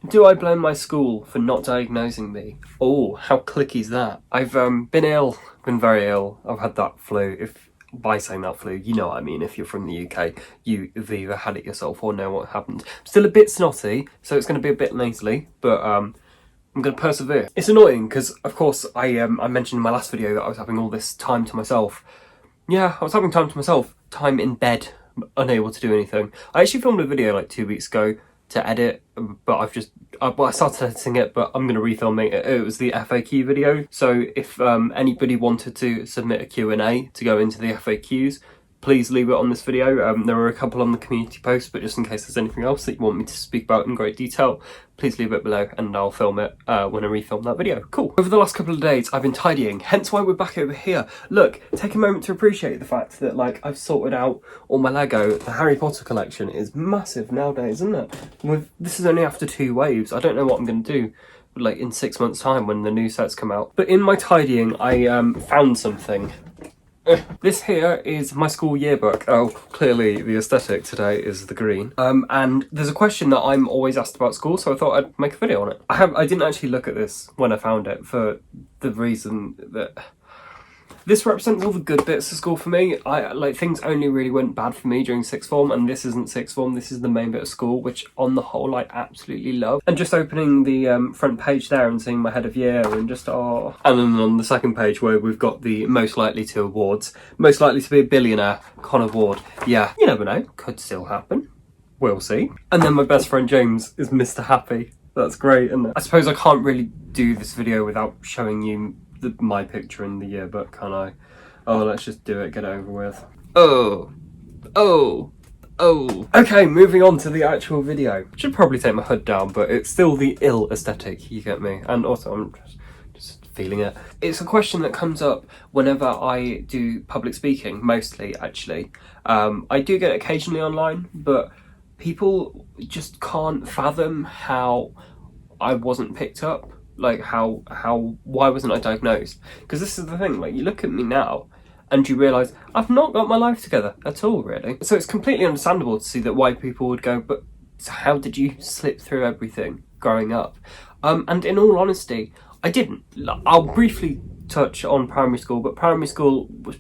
Do I blame my school for not diagnosing me? Oh, how clicky's that? I've been very ill. I've had that flu. If by saying that flu, you know what I mean. If you're from the UK, you've either had it yourself or know what happened. Still a bit snotty, so it's going to be a bit nasally, but I'm going to persevere. It's annoying because, of course, I mentioned in my last video that I was having all this time to myself. Yeah, I was having time to myself. Time in bed, unable to do anything. I actually filmed a video like 2 weeks ago to edit, but I started editing it, but I'm going to refilm it. It was the FAQ video, so if anybody wanted to submit a Q&A to go into the FAQs, please leave it on this video. There are a couple on the community post, but just in case there's anything else that you want me to speak about in great detail, please leave it below and I'll film it when I refilm that video. Cool. Over the last couple of days, I've been tidying, hence why we're back over here. Look, take a moment to appreciate the fact that, like, I've sorted out all my Lego. The Harry Potter collection is massive nowadays, isn't it? This is only after 2 waves. I don't know what I'm going to do, like, in 6 months' time when the new sets come out. But in my tidying, I found something. This here is my school yearbook. Oh, clearly the aesthetic today is the green. And there's a question that I'm always asked about school, so I thought I'd make a video on it. I didn't actually look at this when I found it for the reason that this represents all the good bits of school for me. Things only really went bad for me during sixth form, and this isn't sixth form, this is the main bit of school, which on the whole I absolutely love. And just opening the front page there and seeing my head of year and just, oh. And then on the second page where we've got the most likely to awards, most likely to be a billionaire, Connor Ward. Yeah, you never know, could still happen. We'll see. And then my best friend James is Mr. Happy. That's great, isn't it? I suppose I can't really do this video without showing you my picture in the yearbook, can I? Oh, let's just do it, get it over with. Oh. Okay, moving on to the actual video. Should probably take my hood down, but it's still the ill aesthetic, you get me? And also, I'm just feeling it. It's a question that comes up whenever I do public speaking, mostly, actually. I do get it occasionally online, but people just can't fathom how I wasn't picked up. Like, why wasn't I diagnosed? Because this is the thing, like, you look at me now and you realise I've not got my life together at all, really. So it's completely understandable to see that why people would go, but how did you slip through everything growing up? And in all honesty, I didn't. I'll briefly touch on primary school, but primary school was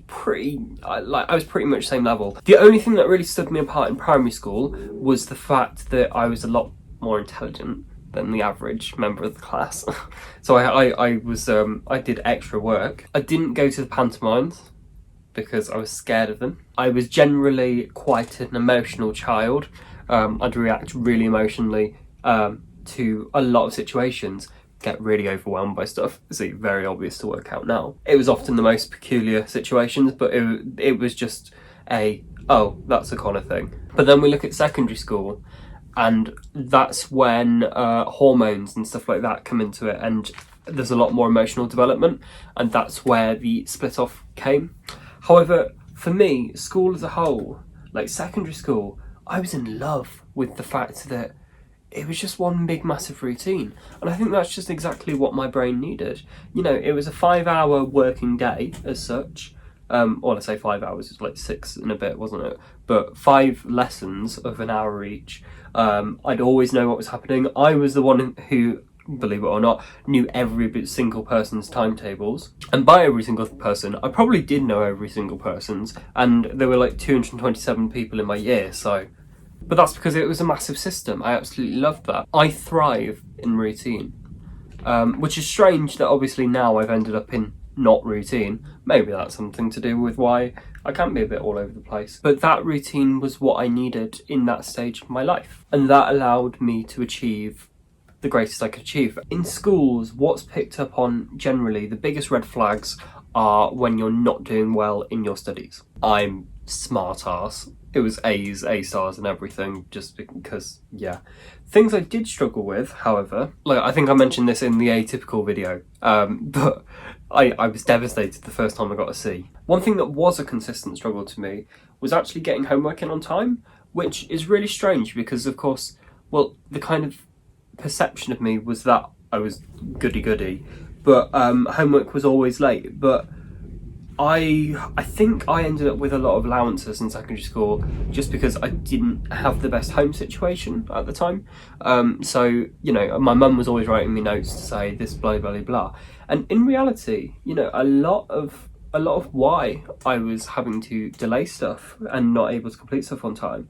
I was pretty much same level. The only thing that really stood me apart in primary school was the fact that I was a lot more intelligent than the average member of the class. So I did extra work. I didn't go to the pantomimes because I was scared of them. I was generally quite an emotional child. I'd react really emotionally to a lot of situations, get really overwhelmed by stuff. It's very obvious to work out now. It was often the most peculiar situations, but it was just oh, that's a Connor thing. But then we look at secondary school, and that's when hormones and stuff like that come into it, and there's a lot more emotional development, and that's where the split off came. However, for me, school as a whole, like secondary school, I was in love with the fact that it was just one big massive routine, and I think that's just exactly what my brain needed. You know, it was a 5-hour working day as such. Well, I say 5 hours, it's like 6 and a bit, wasn't it? But 5 lessons of an hour each. I'd always know what was happening. I was the one who, believe it or not, knew every single person's timetables. And by every single person, I probably did know every single person's, and there were like 227 people in my year, so. But that's because it was a massive system. I absolutely loved that. I thrive in routine, which is strange that obviously now I've ended up in not routine. Maybe that's something to do with why I can be a bit all over the place. But that routine was what I needed in that stage of my life. And that allowed me to achieve the greatest I could achieve. In schools, what's picked up on generally, the biggest red flags are when you're not doing well in your studies. I'm smart ass. It was A's, A stars and everything, just because, yeah. Things I did struggle with, however, like I think I mentioned this in the atypical video, but I was devastated the first time I got a C. One thing that was a consistent struggle to me was actually getting homework in on time, which is really strange because, of course, well, the kind of perception of me was that I was goody-goody, but homework was always late. But I think I ended up with a lot of allowances in secondary school just because I didn't have the best home situation at the time. So, you know, my mum was always writing me notes to say this, blah, blah, blah, blah. And in reality, you know, a lot of why I was having to delay stuff and not able to complete stuff on time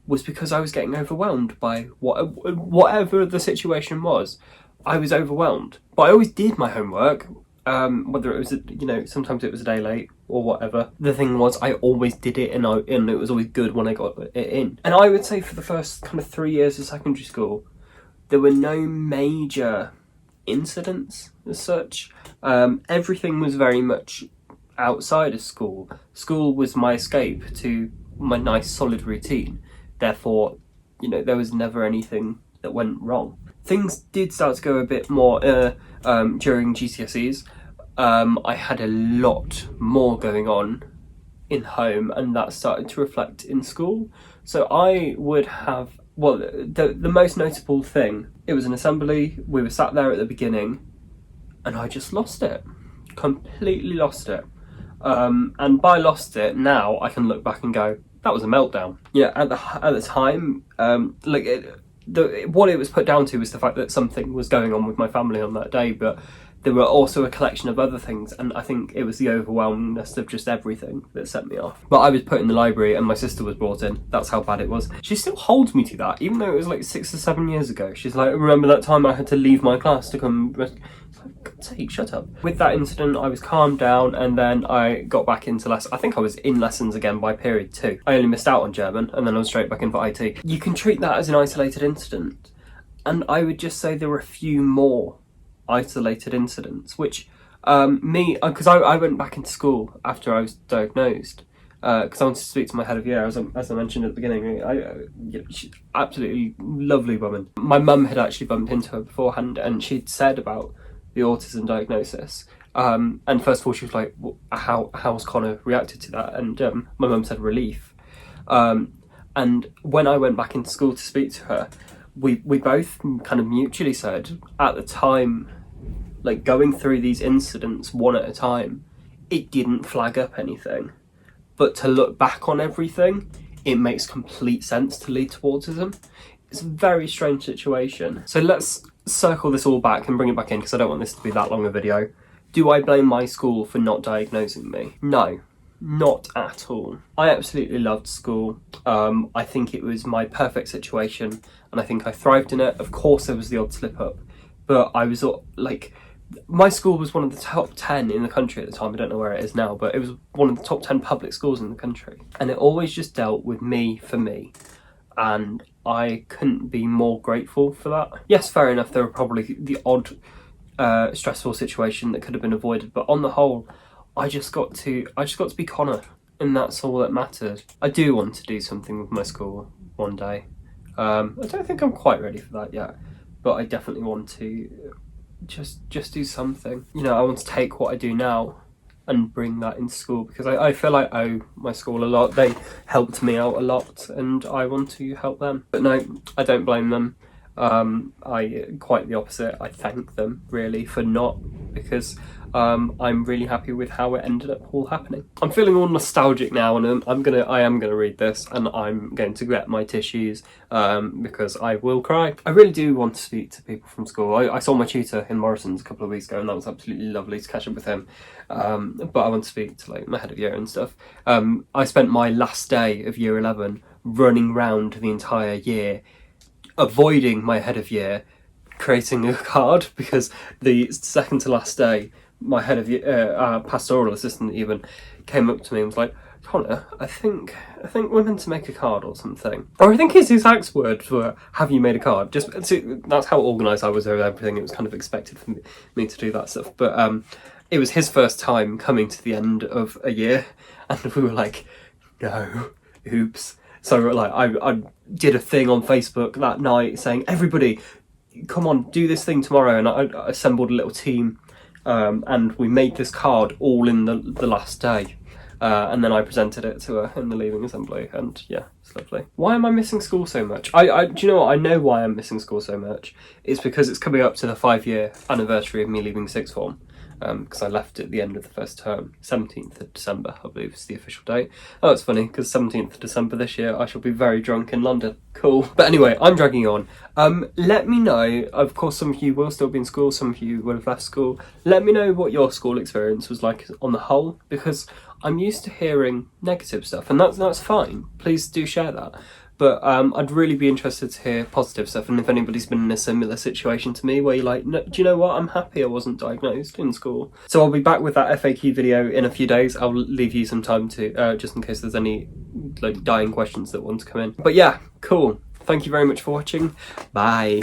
was because I was getting overwhelmed by whatever the situation was. I was overwhelmed, but I always did my homework. Whether it was, you know, sometimes it was a day late or whatever. The thing was, I always did it, and it was always good when I got it in. And I would say for the first kind of 3 years of secondary school, there were no major incidents as such. Everything was very much outside of school. School was my escape to my nice solid routine. Therefore, you know, there was never anything that went wrong. Things did start to go a bit more during GCSEs. I had a lot more going on in home, and that started to reflect in school. So I would have, well, the most notable thing, it was an assembly, we were sat there at the beginning, and I just lost it. Completely lost it. And by lost it, now I can look back and go, that was a meltdown. Yeah, at the time, what it was put down to was the fact that something was going on with my family on that day, but there were also a collection of other things, and I think it was the overwhelmingness of just everything that set me off. But I was put in the library and my sister was brought in. That's how bad it was. She still holds me to that, even though it was like 6 or 7 years ago. She's like, remember that time I had to leave my class to come... It's like, God's sake, shut up. With that incident, I was calmed down, and then I got back into lessons. I think I was in lessons again by period 2. I only missed out on German, and then I was straight back in for IT. You can treat that as an isolated incident, and I would just say there were a few more isolated incidents, which because I went back into school after I was diagnosed, because I wanted to speak to my head of year, as I mentioned at the beginning. She's absolutely lovely woman. My mum had actually bumped into her beforehand, and she'd said about the autism diagnosis. And first of all, she was like, how's Connor reacted to that? And my mum said relief. And when I went back into school to speak to her, we both kind of mutually said at the time, like going through these incidents one at a time, it didn't flag up anything. But to look back on everything, it makes complete sense to lead to autism. It's a very strange situation. So let's circle this all back and bring it back in, because I don't want this to be that long a video. Do I blame my school for not diagnosing me? No, not at all. I absolutely loved school. I think it was my perfect situation, and I think I thrived in it. Of course there was the odd slip up, but I was like, my school was one of the top 10 in the country at the time. I don't know where it is now, but it was one of the top 10 public schools in the country. And it always just dealt with me for me. And I couldn't be more grateful for that. Yes, fair enough, there were probably the odd stressful situation that could have been avoided, but on the whole, I just got to be Connor, and that's all that mattered. I do want to do something with my school one day. I don't think I'm quite ready for that yet, but I definitely want to just do something. You know, I want to take what I do now and bring that into school, because I feel like I owe my school a lot. They helped me out a lot, and I want to help them. But no, I don't blame them. Quite the opposite. I thank them really for not, because I'm really happy with how it ended up all happening. I'm feeling all nostalgic now, and I am gonna read this, and I'm going to get my tissues because I will cry. I really do want to speak to people from school. I saw my tutor in Morrison's a couple of weeks ago, and that was absolutely lovely to catch up with him. But I want to speak to like my head of year and stuff. I spent my last day of year 11 running round the entire year, avoiding my head of year, creating a card, because the second to last day, my head of year, pastoral assistant even, came up to me and was like, Connor, I think we're meant to make a card or something. Or I think his exact words were, have you made a card? Just that's how organised I was with everything. It was kind of expected for me to do that stuff. But it was his first time coming to the end of a year, and we were like, no, oops. So like I did a thing on Facebook that night saying, everybody, come on, do this thing tomorrow. And I assembled a little team, and we made this card all in the last day. And then I presented it to her in the leaving assembly, and yeah, It's lovely. Why am I missing school so much? Do you know what? I know why I'm missing school so much. It's because it's coming up to the 5-year anniversary of me leaving sixth form. Because I left at the end of the first term, 17th of December, I believe is the official date. Oh, it's funny, because 17th of December this year, I shall be very drunk in London. Cool. But anyway, I'm dragging on. Let me know, of course some of you will still be in school, some of you will have left school. Let me know what your school experience was like on the whole, because I'm used to hearing negative stuff, and that's fine. Please do share that. But I'd really be interested to hear positive stuff, and if anybody's been in a similar situation to me where you're like, no, do you know what, I'm happy I wasn't diagnosed in school. So I'll be back with that FAQ video in a few days. I'll leave you some time to, just in case there's any like dying questions that want to come in. But yeah, cool. Thank you very much for watching. Bye.